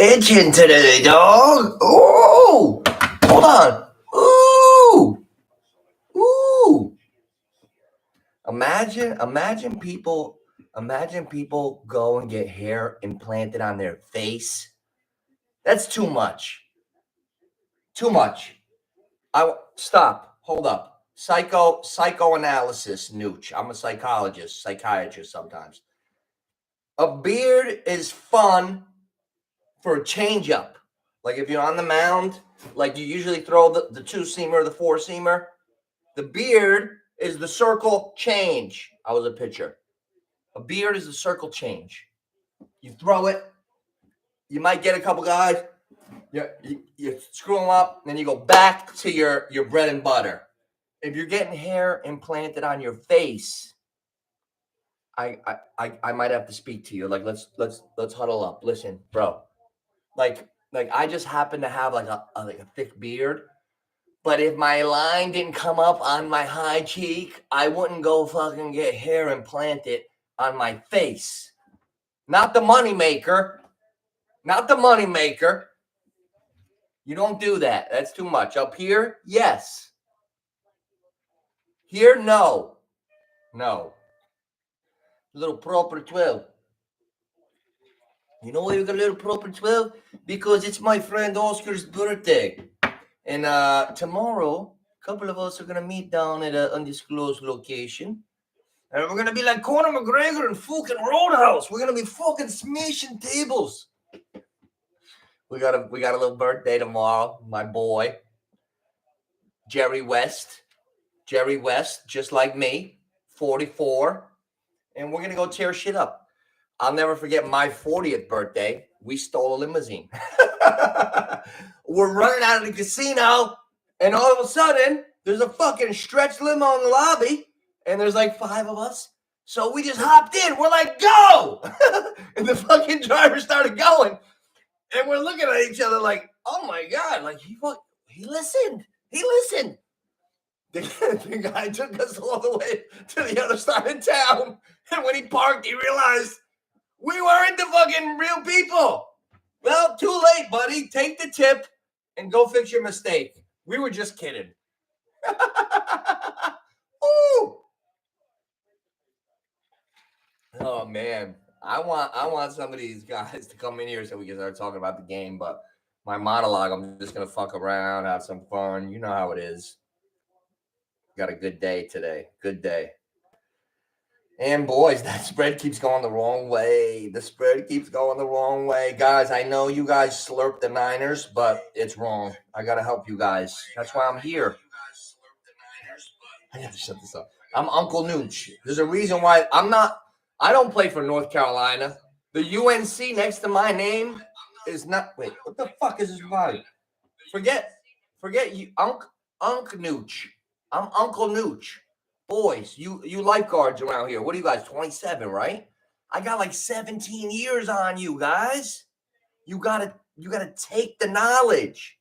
itching today, dog. Ooh, hold on. Ooh, ooh. Imagine people go and get hair implanted on their face. That's too much. Too much. Stop. Hold up. Psychoanalysis, Nooch. I'm a psychiatrist sometimes. A beard is fun for a change up. Like if you're on the mound, like you usually throw the two-seamer, the four-seamer. The beard is the circle change. I was a pitcher. A beard is the circle change. You throw it. You might get a couple guys. You screw them up, then you go back to your bread and butter. If you're getting hair implanted on your face, I might have to speak to you. Like let's huddle up. Listen, bro. Like I just happen to have like a thick beard. But if my line didn't come up on my high cheek, I wouldn't go fucking get hair implanted on my face. Not the moneymaker. Not the moneymaker. You don't do that. That's too much. Up here, yes. Here, no. No. Little proper 12. You know why you got a little proper 12? Because it's my friend Oscar's birthday. And tomorrow, a couple of us are going to meet down at an undisclosed location. And we're going to be like Conor McGregor and fucking Roadhouse. We're going to be fucking smashing tables. We got a little birthday tomorrow. My boy, Jerry West. Jerry West, just like me, 44. And we're going to go tear shit up. I'll never forget my 40th birthday. We stole a limousine. We're running out of the casino, and all of a sudden, there's a fucking stretch limo in the lobby, and there's like 5 of us. So we just hopped in. We're like, go! And the fucking driver started going, and we're looking at each other like, oh my God, like he listened. He listened. The guy took us all the way to the other side of town, and when he parked, he realized we weren't the fucking real people. Well, too late, buddy. Take the tip and go fix your mistake. We were just kidding. Ooh. Oh man, I want some of these guys to come in here so we can start talking about the game. But my monologue, I'm just gonna fuck around, have some fun. You know how it is. Got a good day today. Good day. And boys, that spread keeps going the wrong way. The spread keeps going the wrong way. Guys, I know you guys slurp the Niners, but it's wrong. I got to help you guys. That's why I'm here. I got to shut this up. I'm Uncle Nooch. There's a reason why I don't play for North Carolina. The UNC next to my name is not. Wait, what the fuck is this about? Forget you, Unc Nooch. I'm Uncle Nooch. Boys, you lifeguards around here. What are you guys, 27, right? I got like 17 years on you guys. You gotta take the knowledge.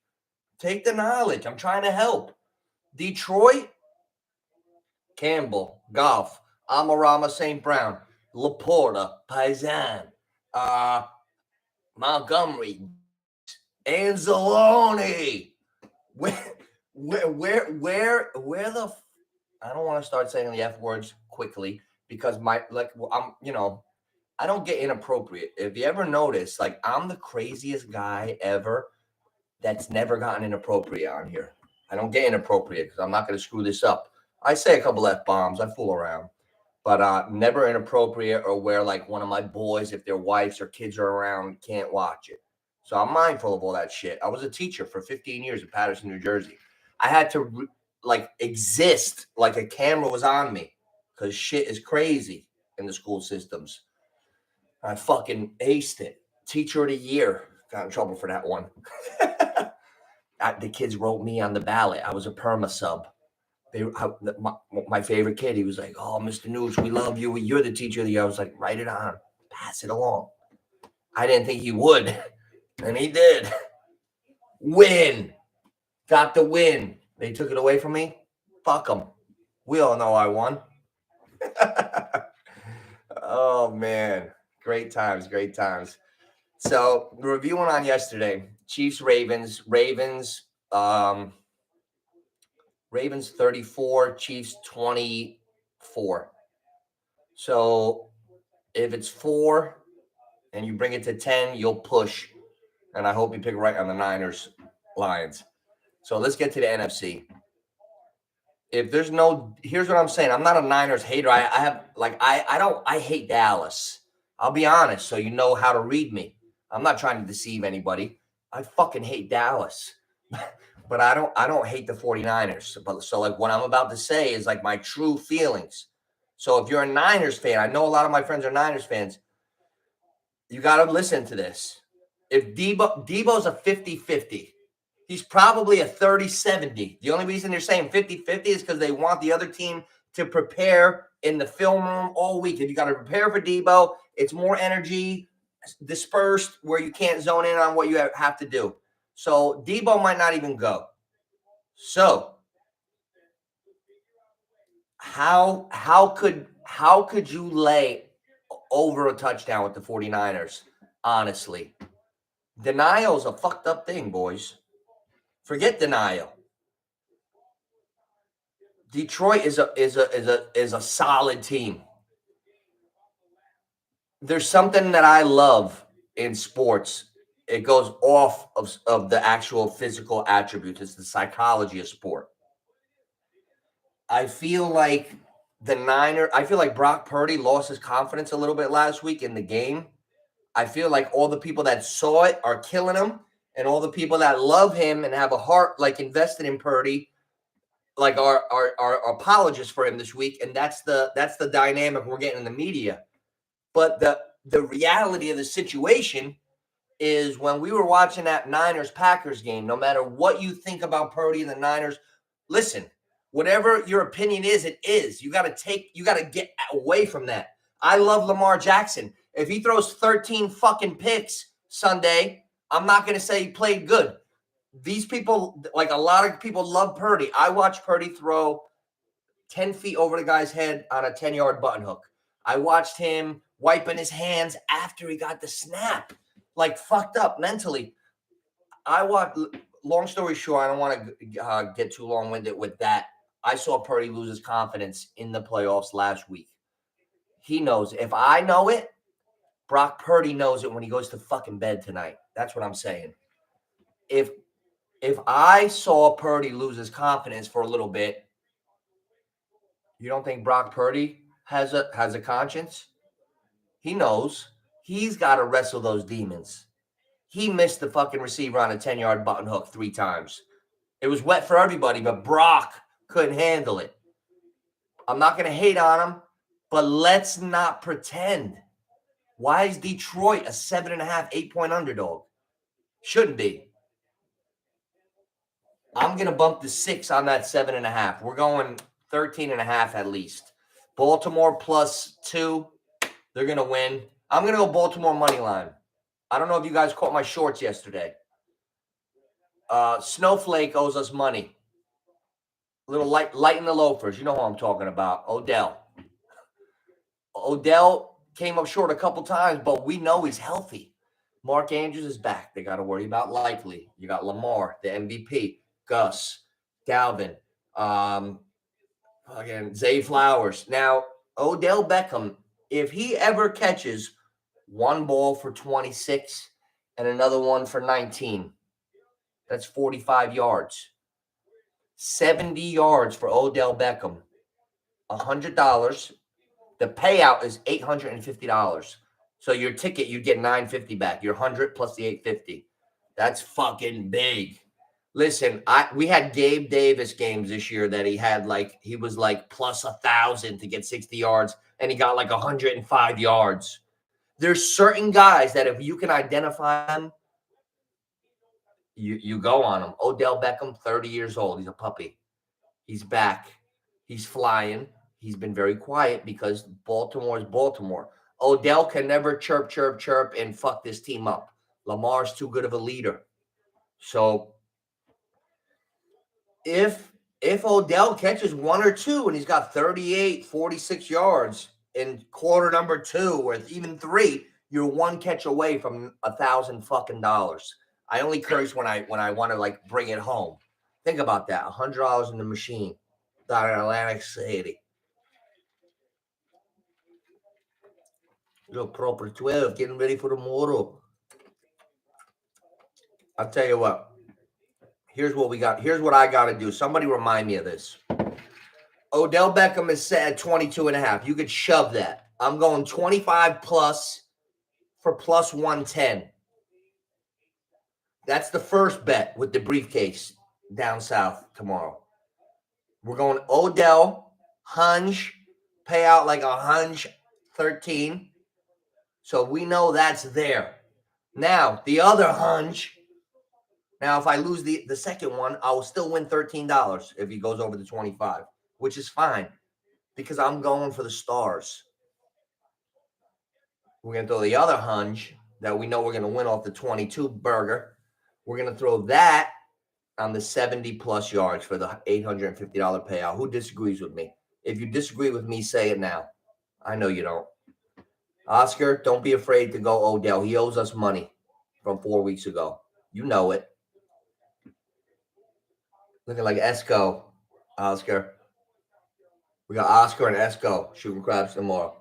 Take the knowledge. I'm trying to help. Detroit, Campbell, Golf, Amarama, St. Brown, Laporta, Paisan, Montgomery, Anzalone. Where the I don't want to start saying the F words quickly because I don't get inappropriate. If you ever notice, like I'm the craziest guy ever that's never gotten inappropriate on here. I don't get inappropriate because I'm not going to screw this up. I say a couple F-bombs. I fool around. But never inappropriate or where like one of my boys, if their wives or kids are around, can't watch it. So I'm mindful of all that shit. I was a teacher for 15 years in Paterson, New Jersey. I had to exist like a camera was on me because shit is crazy in the school systems. I fucking aced it. Teacher of the year. Got in trouble for that one. The kids wrote me on the ballot. I was a perma sub. My favorite kid, he was like, oh, Mr. Nooch, we love you. You're the teacher of the year. I was like, write it on. Pass it along. I didn't think he would. And he did. Win. Got the win. They took it away from me. Fuck them. We all know I won. Oh, man. Great times. So the review went on yesterday. Chiefs, Ravens, Ravens 34, Chiefs 24. So if it's 4 and you bring it to 10, you'll push. And I hope you pick right on the Niners, Lions. So let's get to the NFC. If there's no, here's what I'm saying. I'm not a Niners hater. I hate Dallas. I'll be honest, so you know how to read me. I'm not trying to deceive anybody. I fucking hate Dallas. But I don't hate the 49ers. But so like what I'm about to say is like my true feelings. So if you're a Niners fan, I know a lot of my friends are Niners fans. You got to listen to this. If Debo's a 50-50, he's probably a 30-70. The only reason they're saying 50-50 is because they want the other team to prepare in the film room all week. If you got to prepare for Debo, it's more energy dispersed where you can't zone in on what you have to do. So Debo might not even go. So how could you lay over a touchdown with the 49ers? Honestly, denial is a fucked up thing, boys. Forget denial. Detroit is a solid team. There's something that I love in sports. It goes off of the actual physical attributes. It's the psychology of sport. I feel like Brock Purdy lost his confidence a little bit last week in the game. I feel like all the people that saw it are killing him, and all the people that love him and have a heart like invested in Purdy, like are apologists for him this week. And that's the dynamic we're getting in the media. But the reality of the situation is when we were watching that Niners-Packers game, no matter what you think about Purdy and the Niners, listen, whatever your opinion is, it is. You got to get away from that. I love Lamar Jackson. If he throws 13 fucking picks Sunday, I'm not going to say he played good. These people, like a lot of people love Purdy. I watched Purdy throw 10 feet over the guy's head on a 10-yard button hook. I watched him wiping his hands after he got the snap, like fucked up mentally. Long story short, I don't want to get too long-winded with that. I saw Purdy lose his confidence in the playoffs last week. He knows. If I know it, Brock Purdy knows it when he goes to fucking bed tonight. That's what I'm saying. If I saw Purdy lose his confidence for a little bit, you don't think Brock Purdy has a conscience? He knows. He's got to wrestle those demons. He missed the fucking receiver on a 10-yard button hook 3 times. It was wet for everybody, but Brock couldn't handle it. I'm not going to hate on him, but let's not pretend. Why is Detroit a 7.5, 8-point underdog? Shouldn't be. I'm going to bump the 6 on that 7.5. We're going 13.5 at least. Baltimore +2. They're going to win. I'm going to go Baltimore money line. I don't know if you guys caught my shorts yesterday. Snowflake owes us money. A little light in the loafers. You know who I'm talking about. Odell came up short a couple times, but we know he's healthy. Mark Andrews is back. They got to worry about Likely. You got Lamar, the MVP, Gus, Dalvin, again, Zay Flowers. Now, Odell Beckham, if he ever catches one ball for 26 and another one for 19, that's 45 yards. 70 yards for Odell Beckham. $100. The payout is $850. So your ticket, you get $950 back. Your 100 plus the $850. That's fucking big. Listen, we had Gabe Davis games this year that he was like plus 1,000 to get 60 yards, and he got like 105 yards. There's certain guys that if you can identify them, you go on them. Odell Beckham, 30 years old. He's a puppy. He's back. He's flying. He's been very quiet because Baltimore is Baltimore. Odell can never chirp, and fuck this team up. Lamar's too good of a leader. So if Odell catches 1 or 2 and he's got 38, 46 yards in quarter number 2 or even 3, You're one catch away from $1,000 fucking dollars. I only curse when I want to like bring it home. Think about that. $100 in the machine down in Atlantic City. Little proper 12, getting ready for tomorrow. I'll tell you what. Here's what we got. Here's what I got to do. Somebody remind me of this. Odell Beckham is set at 22.5. You could shove that. I'm going 25 plus for plus 110. That's the first bet with the briefcase down south tomorrow. We're going Odell, Hunch, pay out like a Hunch 13. So we know that's there. Now, the other Hunch. Now, if I lose the second one, I will still win $13 if he goes over the 25, which is fine because I'm going for the stars. We're going to throw the other Hunch that we know we're going to win off the 22 burger. We're going to throw that on the 70-plus yards for the $850 payout. Who disagrees with me? If you disagree with me, say it now. I know you don't. Oscar, don't be afraid to go Odell. He owes us money from 4 weeks ago. You know it. Looking like Esco, Oscar. We got Oscar and Esco shooting craps tomorrow.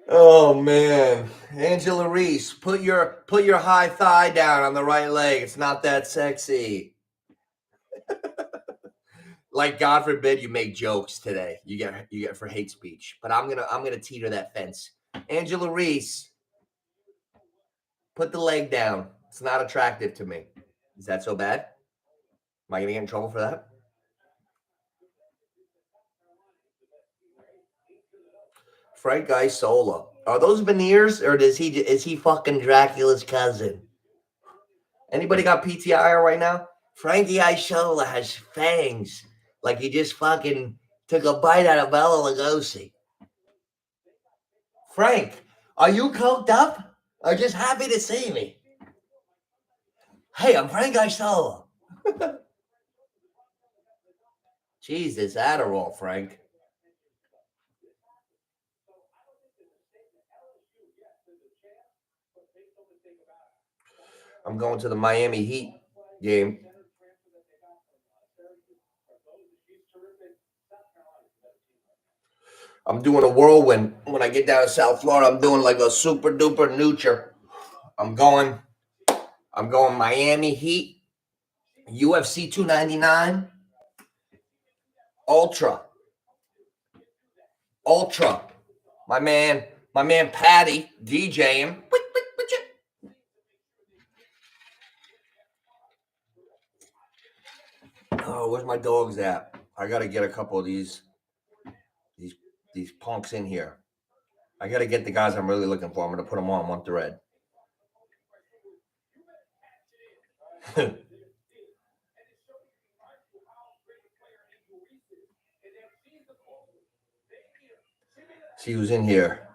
Oh man, Angela Reese, put your high thigh down on the right leg. It's not that sexy. Like, God forbid you make jokes today. You get for hate speech. But I'm gonna teeter that fence. Angela Reese, put the leg down. It's not attractive to me. Is that so bad? Am I gonna get in trouble for that? Frank Isola. Are those veneers, or is he fucking Dracula's cousin? Anybody got PTI right now? Frankie Isola has fangs. Like he just fucking took a bite out of Bela Lugosi. Frank, are you coked up? Or just happy to see me? Hey, I'm Frank Isola. Jesus, Adderall, Frank. I'm going to the Miami Heat game. I'm doing a whirlwind. When I get down to South Florida, I'm doing like a super duper noocher. I'm going Miami Heat, UFC 299, Ultra. My man Patty DJing. Oh, where's my dogs at? I gotta get a couple of these punks in here. I gotta get the guys I'm really looking for. I'm gonna put them on one thread. See who's in here.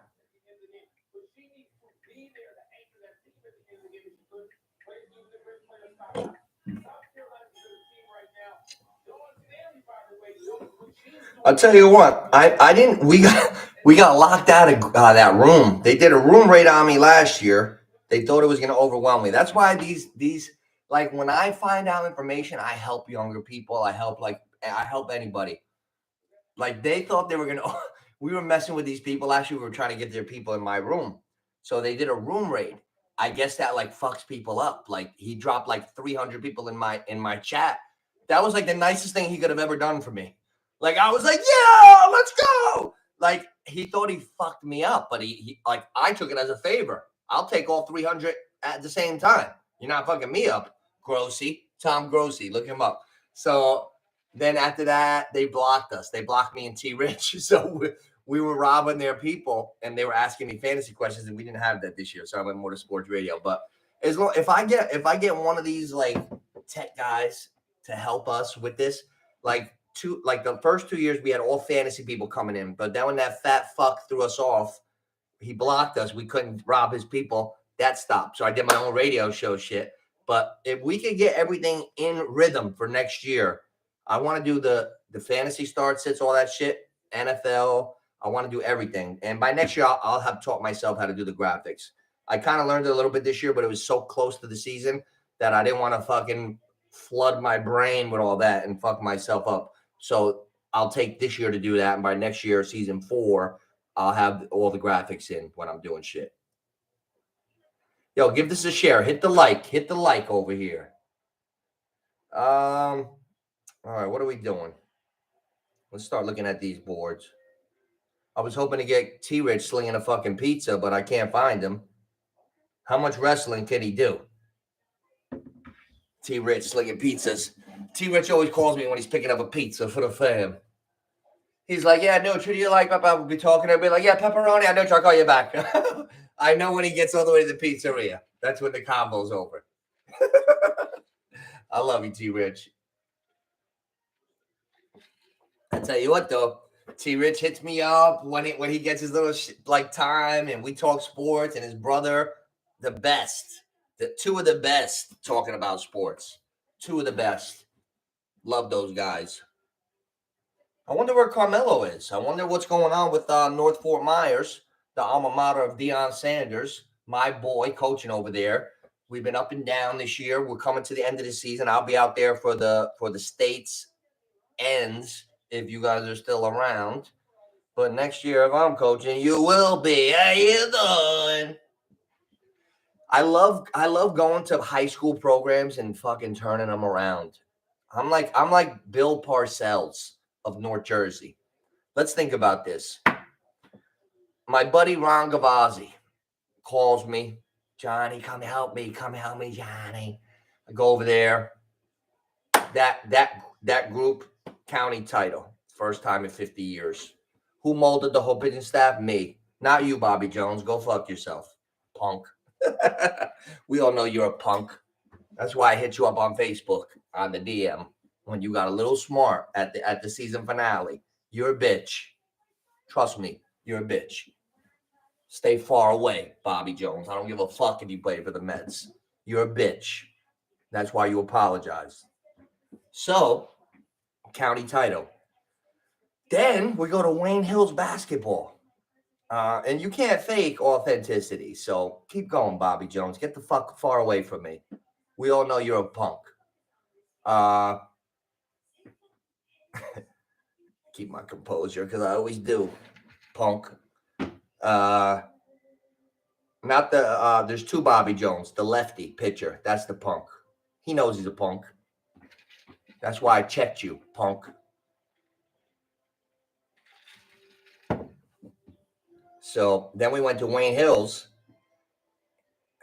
I'll tell you what. I didn't. We got locked out of that room. They did a room raid on me last year. They thought it was going to overwhelm me. That's why these like when I find out information, I help younger people. I help anybody. Like they thought they were going to. We were messing with these people. Actually, we were trying to get their people in my room. So they did a room raid. I guess that like fucks people up. Like he dropped like 300 people in my chat. That was like the nicest thing he could have ever done for me. Like I was like, yeah, let's go. Like he thought he fucked me up, but he like I took it as a favor. I'll take all 300 at the same time. You're not fucking me up, Grossy. Tom Grossy, look him up. So then after that, they blocked us. They blocked me and T Rich. So we were robbing their people, and they were asking me fantasy questions, and we didn't have that this year. So I went more to sports radio. But as long if I get one of these like tech guys to help us with this, like the first 2 years we had all fantasy people coming in, but then when that fat fuck threw us off, he blocked us. We couldn't rob his people. That stopped. So I did my own radio show shit. But if we could get everything in rhythm for next year, I want to do the fantasy start sits, all that shit, NFL. I want to do everything. And by next year, I'll have taught myself how to do the graphics. I kind of learned it a little bit this year, but it was so close to the season that I didn't want to fucking flood my brain with all that and fuck myself up. So I'll take this year to do that. And by next year, season 4, I'll have all the graphics in when I'm doing shit. Yo, give this a share. Hit the like. Hit the like over here. All right, what are we doing? Let's start looking at these boards. I was hoping to get T-Rich slinging a fucking pizza, but I can't find him. How much wrestling can he do? T-Rich slinging pizzas. T-Rich always calls me when he's picking up a pizza for the fam. He's like, yeah, Nooch, who do you like? I'll be talking. I'll be like, yeah, pepperoni. I know, I'll call you back. I know when he gets all the way to the pizzeria. That's when the combo's over. I love you, T-Rich. I tell you what, though. T-Rich hits me up when he gets his little time, and we talk sports. And his brother, the best, the 2 of the best talking about sports. 2 of the best. Love those guys. I wonder where Carmelo is. I wonder what's going on with North Fort Myers, the alma mater of Deion Sanders, my boy, coaching over there. We've been up and down this year. We're coming to the end of the season. I'll be out there for the states ends if you guys are still around. But next year, if I'm coaching, you will be. How you doing? I love going to high school programs and fucking turning them around. I'm like Bill Parcells of North Jersey. Let's think about this. My buddy Ron Gavazzi calls me, Johnny, come help me, Johnny. I go over there. That group, county title, first time in 50 years. Who molded the whole pitching staff? Me. Not you, Bobby Jones. Go fuck yourself, punk. We all know you're a punk. That's why I hit you up on Facebook on the DM when you got a little smart at the season finale. You're a bitch. Trust me, you're a bitch. Stay far away, Bobby Jones. I don't give a fuck if you play for the Mets. You're a bitch. That's why you apologize. So, county title. Then we go to Wayne Hills basketball. And you can't fake authenticity. So keep going, Bobby Jones. Get the fuck far away from me. We all know you're a punk. Keep my composure because I always do. Punk. Not the there's 2 Bobby Jones. The lefty pitcher. That's the punk. He knows he's a punk. That's why I checked you, punk. So then we went to Wayne Hills.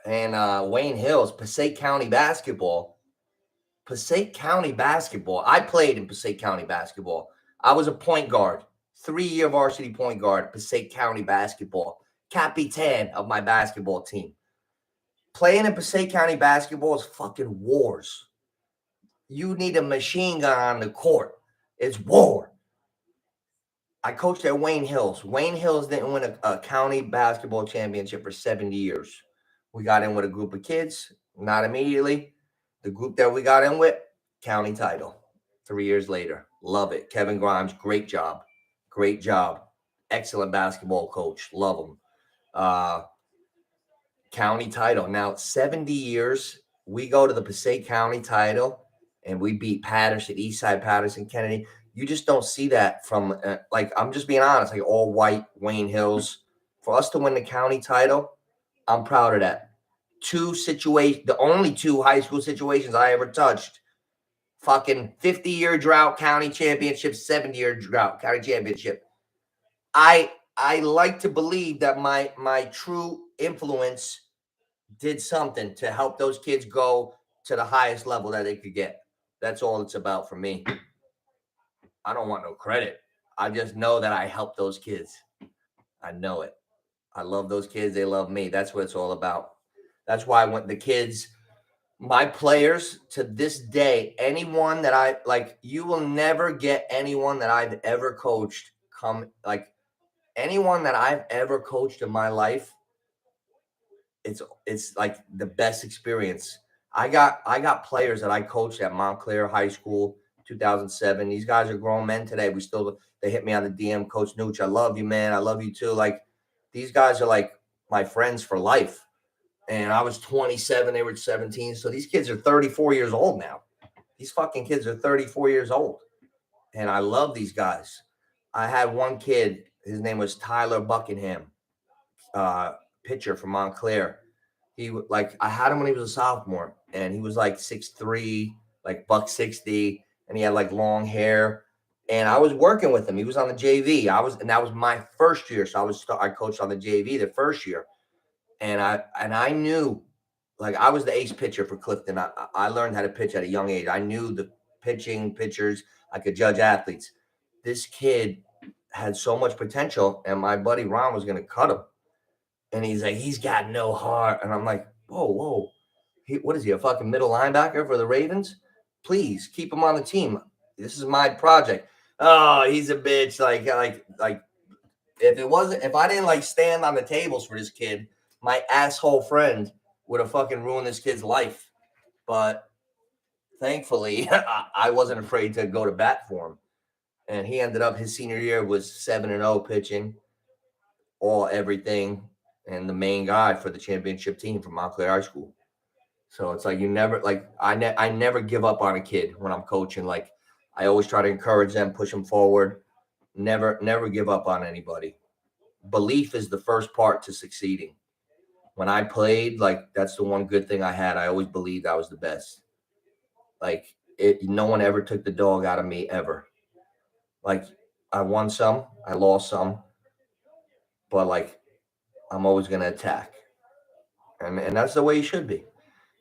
And Wayne Hills, Passaic County basketball. Passaic County basketball. I played in Passaic County basketball. I was a point guard, 3-year varsity point guard, Passaic County basketball. Capitan of my basketball team. Playing in Passaic County basketball is fucking wars. You need a machine gun on the court. It's war. I coached at Wayne Hills. Wayne Hills didn't win a county basketball championship for 70 years. We got in with a group of kids, not immediately. The group that we got in with, county title. 3 years later. Love it. Kevin Grimes, great job. Great job. Excellent basketball coach. Love him. County title. Now, 70 years, we go to the Passaic County title, and we beat Patterson, Eastside Patterson, Kennedy. You just don't see that from, I'm just being honest, like all white Wayne Hills. For us to win the county title, I'm proud of that. 2 situations, the only 2 high school situations I ever touched. Fucking 50-year drought, county championship, 70-year drought, county championship. I like to believe that my true influence did something to help those kids go to the highest level that they could get. That's all it's about for me. I don't want no credit. I just know that I helped those kids. I know it. I love those kids. They love me. That's what it's all about. That's why when the kids, my players to this day, anyone that I like, you will never get anyone that I've ever coached anyone that I've ever coached in my life. It's like the best experience. I got players that I coached at Montclair High School, 2007. These guys are grown men today. They hit me on the DM, Coach Nooch, I love you, man. I love you too. Like, these guys are like my friends for life. And I was 27, they were 17. So these kids are 34 years old now. These fucking kids are 34 years old. And I love these guys. I had one kid, his name was Tyler Buckingham, pitcher from Montclair. I had him when he was a sophomore, and he was like 6'3", like $160, and he had like long hair. And I was working with him. He was on the JV. And that was my first year. So I coached on the JV the first year. And I knew, like, I was the ace pitcher for Clifton. I learned how to pitch at a young age. I knew the pitchers. I could judge athletes. This kid had so much potential, and my buddy Ron was going to cut him. And he's like, he's got no heart. And I'm like, whoa. What is he, a fucking middle linebacker for the Ravens? Please keep him on the team. This is my project. Oh, he's a bitch. Like if I didn't like stand on the tables for this kid, my asshole friend would have fucking ruined this kid's life. But thankfully, I wasn't afraid to go to bat for him. And he ended up, his senior year was 7-0 pitching, everything, and the main guy for the championship team from Montclair High School. So it's like, you never, like, I never give up on a kid when I'm coaching. Like, I always try to encourage them, push them forward. Never give up on anybody. Belief is the first part to succeeding. When I played, like, that's the one good thing I had. I always believed I was the best. Like, no one ever took the dog out of me, ever. Like, I won some, I lost some, but, like, I'm always going to attack. And that's the way you should be.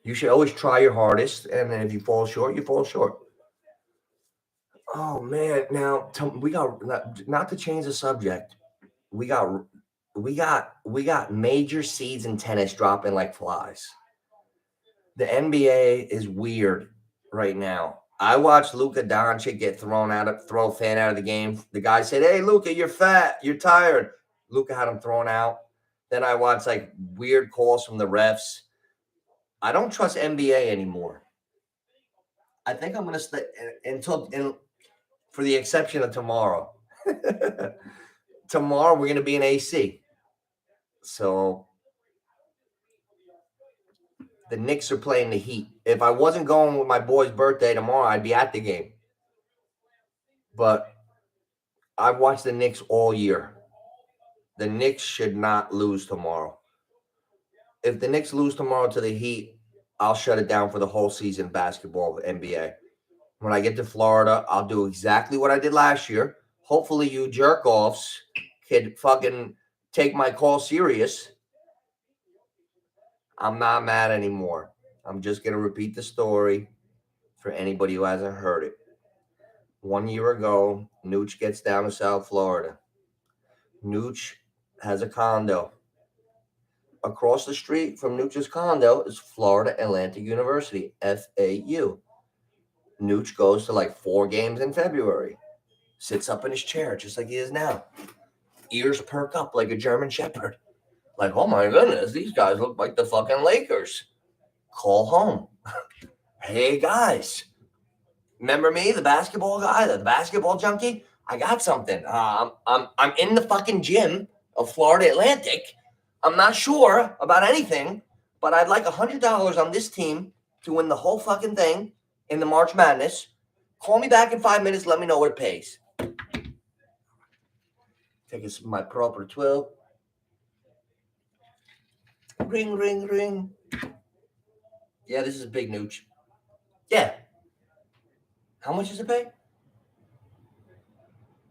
You should always try your hardest, and then if you fall short, you fall short. Oh, man. Now, we got, not to change the subject, we got major seeds in tennis dropping like flies. The NBA is weird right now. I watched Luka Doncic get throw a fan out of the game. The guy said, "Hey, Luka, you're fat. You're tired." Luka had him thrown out. Then I watched like weird calls from the refs. I don't trust NBA anymore. I think I'm going to stay for the exception of tomorrow. Tomorrow we're going to be in AC. So the Knicks are playing the Heat. If I wasn't going with my boy's birthday tomorrow, I'd be at the game. But I've watched the Knicks all year. The Knicks should not lose tomorrow. If the Knicks lose tomorrow to the Heat, I'll shut it down for the whole season basketball, NBA. When I get to Florida, I'll do exactly what I did last year. Hopefully you jerk-offs can fucking take my call serious. I'm not mad anymore. I'm just going to repeat the story for anybody who hasn't heard it. 1 year ago, Nooch gets down to South Florida. Nooch has a condo. Across the street from Nooch's condo is Florida Atlantic University, FAU. Nooch goes to like 4 games in February. Sits up in his chair just like he is now. Ears perk up like a German Shepherd. Like, oh my goodness, these guys look like the fucking Lakers. Call home. Hey guys, remember me, the basketball guy, the basketball junkie? I got something. I'm in the fucking gym of Florida Atlantic. I'm not sure about anything, but I'd like $100 on this team to win the whole fucking thing in the March Madness. Call me back in 5 minutes. Let me know what it pays. Take my proper 12. Ring, ring, ring. Yeah, this is Big Nooch. Yeah. How much does it pay?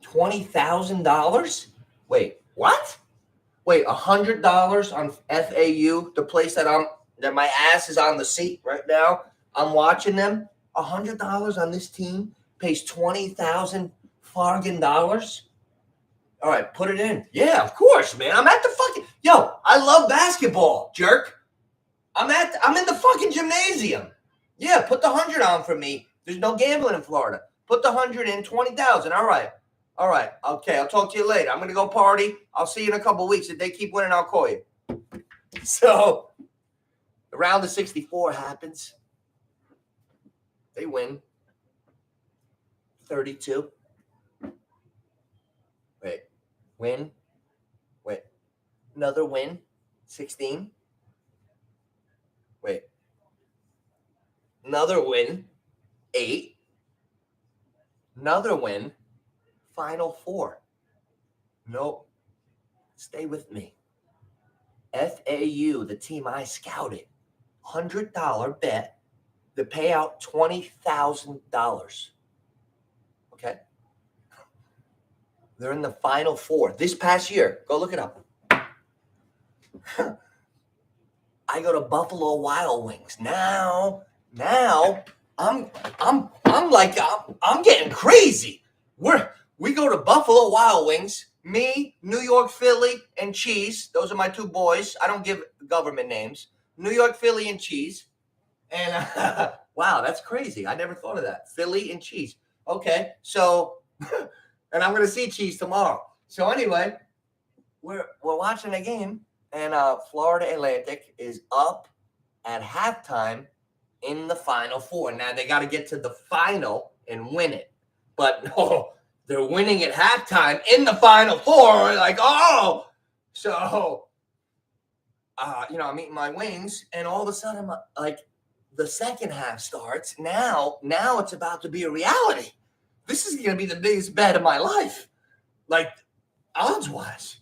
$20,000? Wait, what? Wait, $100 on FAU, the place that my ass is on the seat right now. I'm watching them. $100 on this team pays $20,000 fucking dollars. All right, put it in. Yeah, of course, man. I'm at the fucking I love basketball, jerk. I'm in the fucking gymnasium. Yeah, put the 100 on for me. There's no gambling in Florida. Put the 100 in, 20,000. All right. Okay, I'll talk to you later. I'm gonna go party. I'll see you in a couple weeks. If they keep winning, I'll call you. So the round of 64 happens. They win 32. Win. Wait. Another win. 16. Wait. Another win. 8. Another win. Final 4. Nope. Stay with me. FAU, the team I scouted. $100 bet. The payout $20,000. Okay. They're in the Final 4 this past year. Go look it up. I go to Buffalo Wild Wings now. I'm getting crazy. We go to Buffalo Wild Wings. Me, New York, Philly, and Cheese. Those are my two boys. I don't give government names. New York, Philly, and Cheese. And wow, that's crazy. I never thought of that. Philly and Cheese. Okay, so and I'm gonna see Cheese tomorrow. So anyway, we're watching a game, and Florida Atlantic is up at halftime in the Final 4. Now they got to get to the final and win it, but no, they're winning at halftime in the Final 4. Like, oh, so I'm eating my wings, and all of a sudden, like, the second half starts. Now it's about to be a reality. This is going to be the biggest bet of my life, like odds-wise.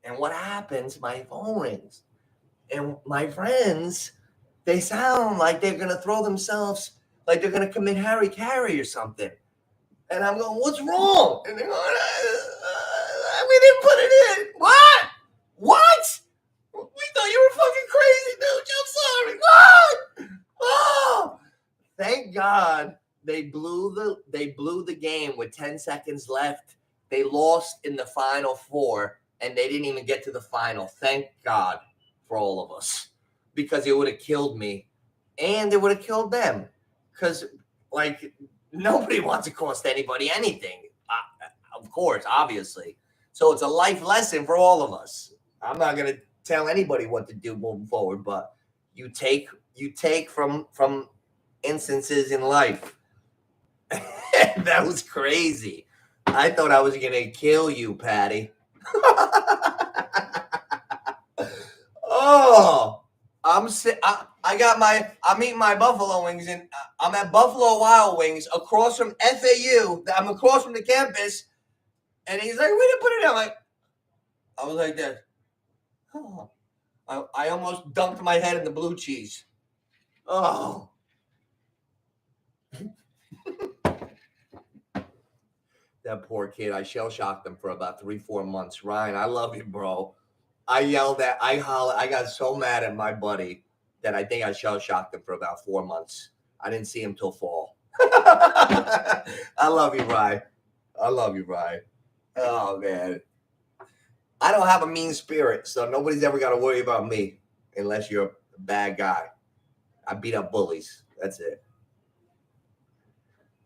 And what happens? My phone rings, and my friends, they sound like they're going to throw themselves, like they're going to commit Harry Carey or something. And I'm going, what's wrong? And they're going, we didn't put it in. What? We thought you were fucking crazy, dude. I'm sorry. What? Oh, thank God they blew the game with 10 seconds left. They lost in the Final 4, and they didn't even get to the final. Thank God for all of us, because it would have killed me, and it would have killed them, because, like, nobody wants to cost anybody anything, of course, obviously. So it's a life lesson for all of us. I'm not going to tell anybody what to do moving forward, but you take from instances in life. That was crazy. I thought I was going to kill you, Patty. Oh, I'm eating my buffalo wings, and I'm at Buffalo Wild Wings across from FAU. I'm across from the campus, and he's like, "We didn't put it in." I was like this. Oh, I almost dunked my head in the blue cheese. Oh. That poor kid. I shell shocked him for about 3-4 months. Ryan, I love you, bro. I yelled at, I hollered, I got so mad at my buddy that I think I shell shocked him for about 4 months. I didn't see him till fall. I love you, Ryan. Oh, man. I don't have a mean spirit, so nobody's ever got to worry about me unless you're a bad guy. I beat up bullies. That's it.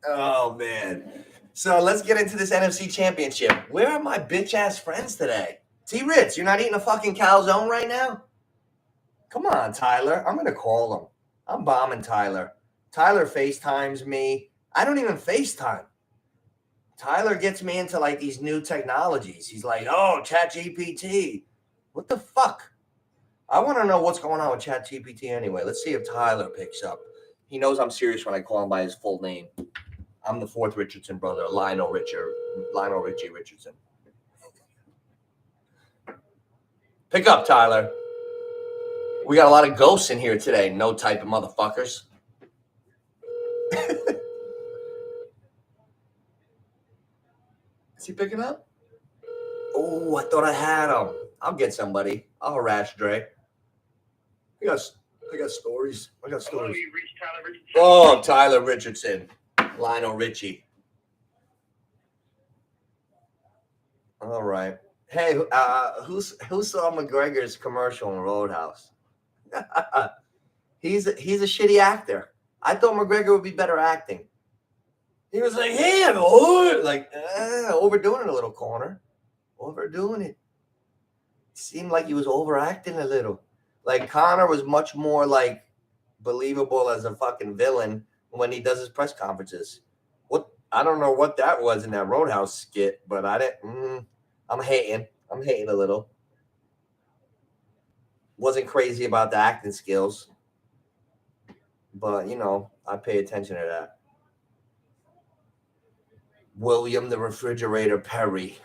Oh, man. So let's get into this NFC Championship. Where are my bitch-ass friends today? T-Ritz, you're not eating a fucking calzone right now? Come on, Tyler. I'm going to call him. I'm bombing Tyler. Tyler FaceTimes me. I don't even FaceTime. Tyler gets me into, like, these new technologies. He's like, oh, ChatGPT. What the fuck? I want to know what's going on with ChatGPT anyway. Let's see if Tyler picks up. He knows I'm serious when I call him by his full name. I'm the fourth Richardson brother, Lionel Richie Richardson. Pick up, Tyler. We got a lot of ghosts in here today. No type of motherfuckers. Is he picking up? Oh, I thought I had him. I'll get somebody. I'll harass Dre. I got stories. Hello, you reached Tyler Richardson. Oh, Tyler Richardson. Lionel Richie. All right. Hey, who saw McGregor's commercial in Roadhouse? He's a shitty actor. I thought McGregor would be better acting. He was like, hey, like overdoing it a little, corner. Overdoing it. Seemed like he was overacting a little. Like Conor was much more like believable as a fucking villain when he does his press conferences. I don't know what that was in that Roadhouse skit, but I I'm hating a little. Wasn't crazy about the acting skills, but I pay attention to that. William the Refrigerator Perry.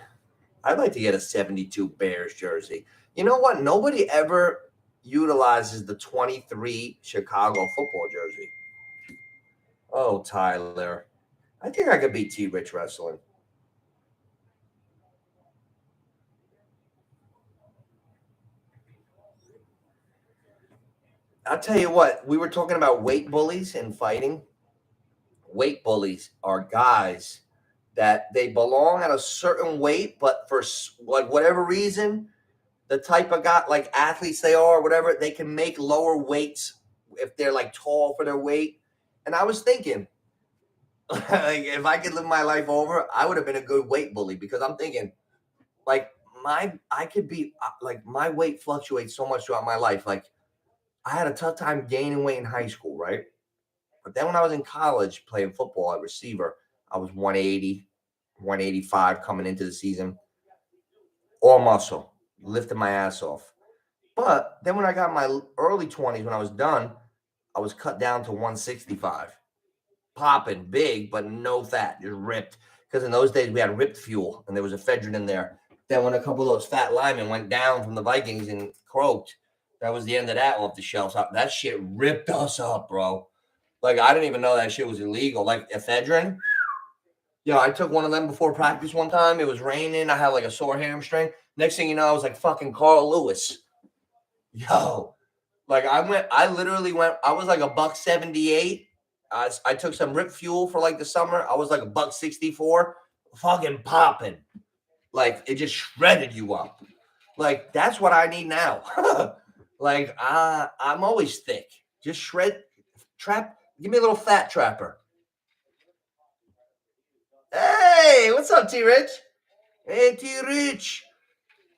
I'd like to get a 72 Bears jersey. You know what? Nobody ever utilizes the 23 Chicago football jersey. Oh, Tyler. I think I could beat T Rich wrestling. I'll tell you what, we were talking about weight bullies and fighting. Weight bullies are guys that they belong at a certain weight, but for like whatever reason, the type of guy, like athletes they are, or whatever, they can make lower weights if they're like tall for their weight. And I was thinking, like, if I could live my life over, I would have been a good weight bully because I'm thinking, like, I could be like, my weight fluctuates so much throughout my life. Like, I had a tough time gaining weight in high school, right? But then when I was in college playing football at receiver, I was 180, 185 coming into the season, all muscle, lifting my ass off. But then when I got my early 20s, when I was done, I was cut down to 165. Popping big, but no fat, just ripped. Because in those days we had ripped fuel and there was ephedrine in there. Then when a couple of those fat linemen went down from the Vikings and croaked, that was the end of that off the shelves. That shit ripped us up, bro. Like, I didn't even know that shit was illegal. Like ephedrine. I took one of them before practice one time. It was raining. I had like a sore hamstring. Next thing you know, I was like fucking Carl Lewis. Yo, like I literally went, I was like a $178. I took some Rip Fuel for like the summer. I was like a $164, fucking popping. Like it just shredded you up. Like that's what I need now. Like I'm always thick. Just trap. Give me a little fat trapper. Hey, what's up, T Rich? Hey, T Rich.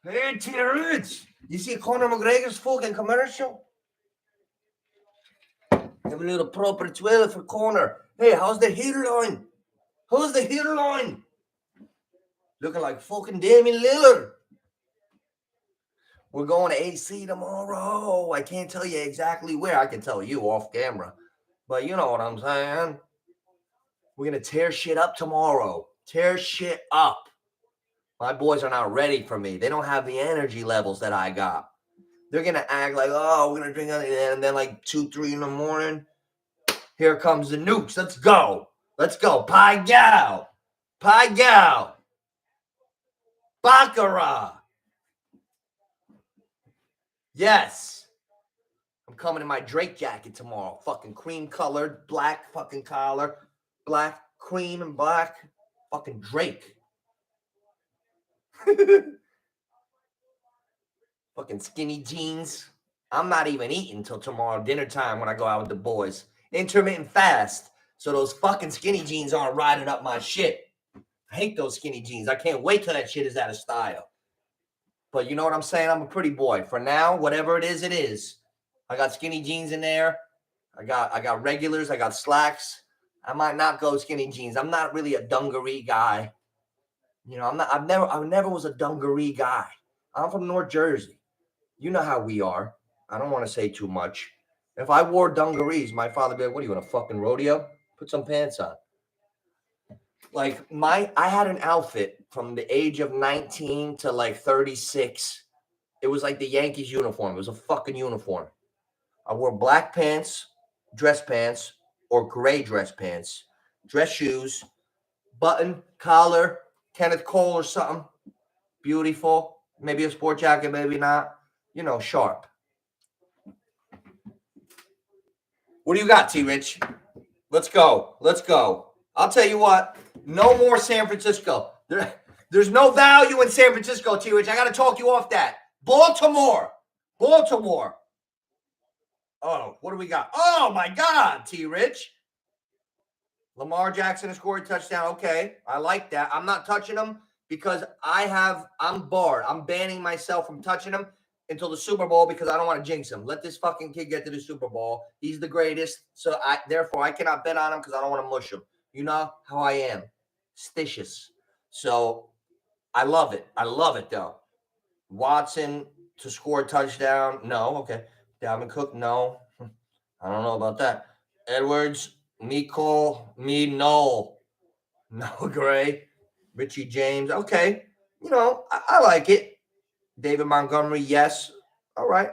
Hey, T Rich. You see Conor McGregor's fucking commercial? Have a little proper 12 for Conor. Hey, how's the hairline? How's the hairline? Looking like fucking Damian Lillard. We're going to AC tomorrow. I can't tell you exactly where. I can tell you off camera. But you know what I'm saying. We're going to tear shit up tomorrow. Tear shit up. My boys are not ready for me. They don't have the energy levels that I got. They're going to act like, oh, we're going to drink, and then like 2, 3 in the morning, here comes the nukes. Let's go. Let's go. Pie gal. Pie gal. Baccarat. Yes. I'm coming in my Drake jacket tomorrow. Fucking cream colored, black fucking collar. Black, cream and black. Fucking Drake. Fucking skinny jeans. I'm not even eating till tomorrow dinner time when I go out with the boys. Intermittent fast. So those fucking skinny jeans aren't riding up my shit. I hate those skinny jeans. I can't wait till that shit is out of style. But you know what I'm saying? I'm a pretty boy. For now, whatever it is, it is. I got skinny jeans in there. I got regulars. I got slacks. I might not go skinny jeans. I'm not really a dungaree guy. I never was a dungaree guy. I'm from North Jersey. You know how we are. I don't want to say too much. If I wore dungarees, my father would be like, what are you in a fucking rodeo? Put some pants on. Like I had an outfit from the age of 19 to like 36. It was like the Yankees uniform. It was a fucking uniform. I wore black pants, dress pants, or gray dress pants, dress shoes, button, collar, Kenneth Cole or something. Beautiful. Maybe a sport jacket, maybe not. Sharp. What do you got, T Rich? Let's go. Let's go. I'll tell you what. No more San Francisco. There's no value in San Francisco, T Rich. I got to talk you off that. Baltimore. Baltimore. Oh, what do we got? Oh, my God, T Rich. Lamar Jackson has scored a touchdown. Okay, I like that. I'm not touching him because I'm barred. I'm banning myself from touching him until the Super Bowl because I don't want to jinx him. Let this fucking kid get to the Super Bowl. He's the greatest. So therefore I cannot bet on him because I don't want to mush him. You know how I am. Stitious. So I love it. I love it, though. Watson to score a touchdown. No. Okay. Dalvin Cook. No. I don't know about that. Edwards. No. No, Gray. Richie James. Okay. I like it. David Montgomery. Yes. All right.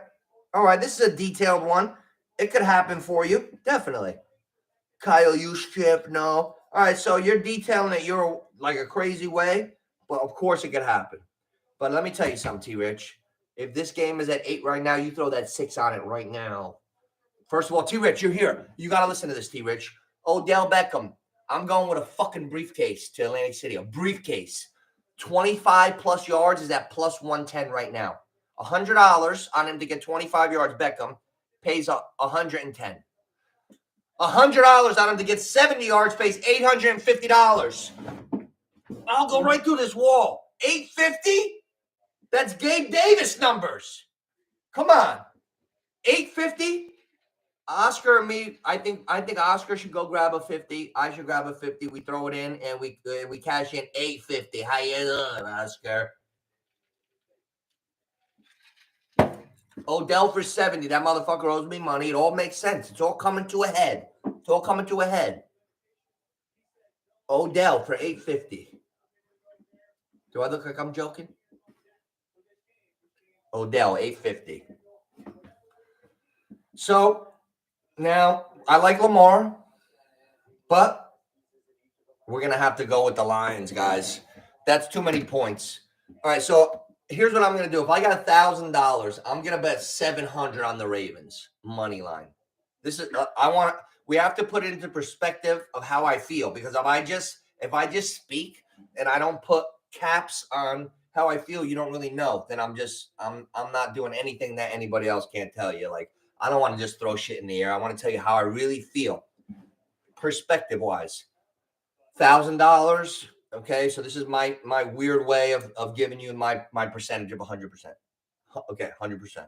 All right. This is a detailed one. It could happen for you. Definitely. Kyle Juszczyk. No. All right. So you're detailing it your like a crazy way. But of course it could happen. But let me tell you something, T-Rich. If this game is at 8 right now, you throw that 6 on it right now. First of all, T-Rich, you're here. You got to listen to this, T-Rich. Odell Beckham. I'm going with a fucking briefcase to Atlantic City. A briefcase. 25 plus yards is at plus 110 right now. $100 on him to get 25 yards. Beckham pays $110. $100 on him to get 70 yards pays $850. I'll go right through this wall. $850? That's Gabe Davis numbers. Come on. $850? Oscar and me, I think Oscar should go grab a 50. I should grab a 50. We throw it in and we cash in $850. How you doing, Oscar? Odell for 70. That motherfucker owes me money. It all makes sense. It's all coming to a head. It's all coming to a head. Odell for $850. Do I look like I'm joking? Odell, $850. So now I like Lamar, but we're going to have to go with the Lions, guys. That's too many points. All right, so here's what I'm going to do. If I got $1,000, I'm going to bet 700 on the Ravens money line. This is we have to put it into perspective of how I feel, because if I just speak and I don't put caps on how I feel, you don't really know. Then I'm not doing anything that anybody else can't tell you. Like, I don't want to just throw shit in the air. I want to tell you how I really feel, perspective-wise. $1,000. Okay, so this is my weird way of giving you my percentage of 100%. Okay, 100%.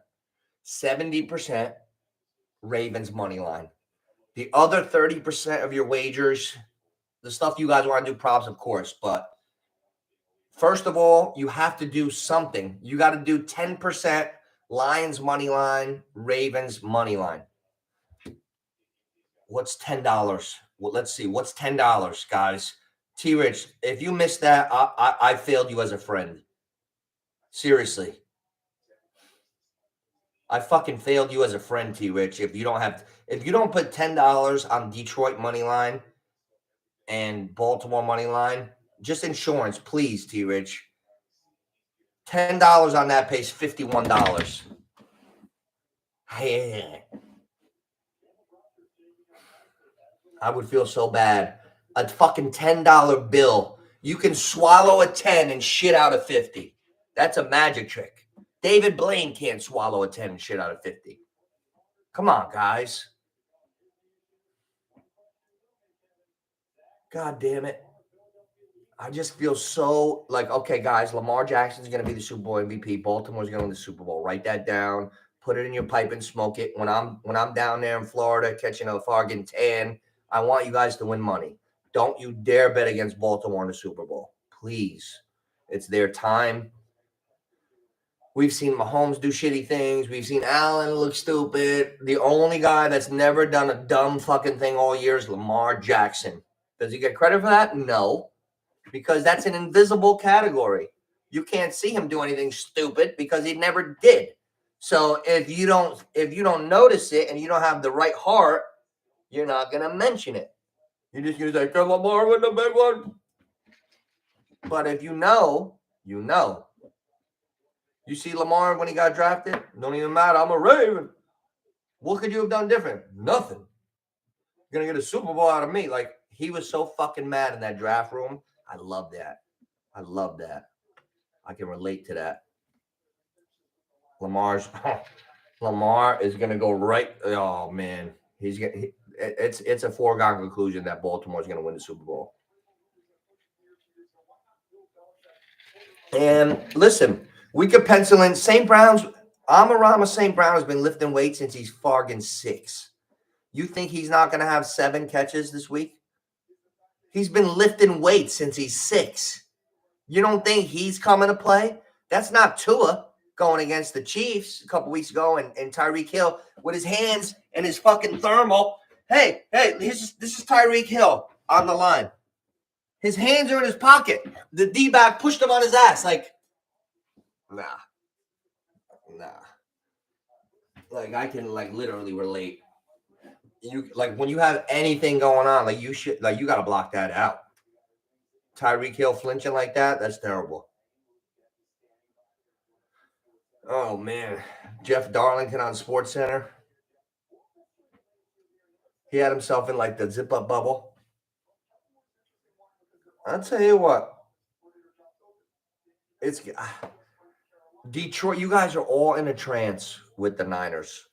70% Ravens money line. The other 30% of your wagers, the stuff you guys want to do props, of course, but first of all, you have to do something. You got to do 10% Lions money line, Ravens money line. What's $10? Well, let's see. What's $10, guys? T-Rich, if you missed that, I failed you as a friend. Seriously. I fucking failed you as a friend, T-Rich. If you don't put $10 on Detroit money line and Baltimore money line, just insurance, please, T-Rich. $10 on that pays $51. Hey, I would feel so bad. A fucking $10 bill. You can swallow a 10 and shit out of 50. That's a magic trick. David Blaine can't swallow a 10 and shit out of 50. Come on, guys. God damn it. I just feel so like, okay, guys, Lamar Jackson's going to be the Super Bowl MVP. Baltimore's going to win the Super Bowl. Write that down. Put it in your pipe and smoke it. When I'm down there in Florida catching a fucking tan, I want you guys to win money. Don't you dare bet against Baltimore in the Super Bowl. Please. It's their time. We've seen Mahomes do shitty things. We've seen Allen look stupid. The only guy that's never done a dumb fucking thing all year is Lamar Jackson. Does he get credit for that? No. Because that's an invisible category. You can't see him do anything stupid because he never did. So if you don't notice it and you don't have the right heart, you're not gonna mention it. You're just gonna say, "Can Lamar win the big one?" But if you know, you know. You see Lamar when he got drafted? Don't even matter. I'm a Raven. What could you have done different? Nothing. You're gonna get a Super Bowl out of me. Like, he was so fucking mad in that draft room. I love that. I love that. I can relate to that. Lamar is gonna go right. Oh man, it's a foregone conclusion that Baltimore is gonna win the Super Bowl. And listen, we could pencil in St. Brown's. Amon-Ra St. Brown has been lifting weights since he's fargin' 6. You think he's not gonna have 7 catches this week? He's been lifting weights since he's 6. You don't think he's coming to play? That's not Tua going against the Chiefs a couple weeks ago, and Tyreek Hill with his hands and his fucking thermal. Hey, this is Tyreek Hill on the line. His hands are in his pocket. The D-back pushed him on his ass. Like, nah. Like, I can, like, literally relate. You like when you have anything going on, like you gotta block that out. Tyreek Hill flinching like that, that's terrible. Oh man. Jeff Darlington on Sports Center. He had himself in like the zip-up bubble. I'll tell you what. It's Detroit. You guys are all in a trance with the Niners.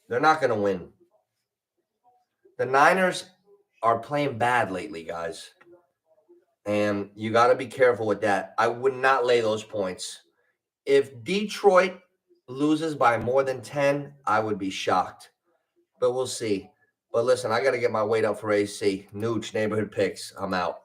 They're not going to win. The Niners are playing bad lately, guys. And you got to be careful with that. I would not lay those points. If Detroit loses by more than 10, I would be shocked. But we'll see. But listen, I got to get my weight up for AC. Nooch, Neighborhood Picks. I'm out.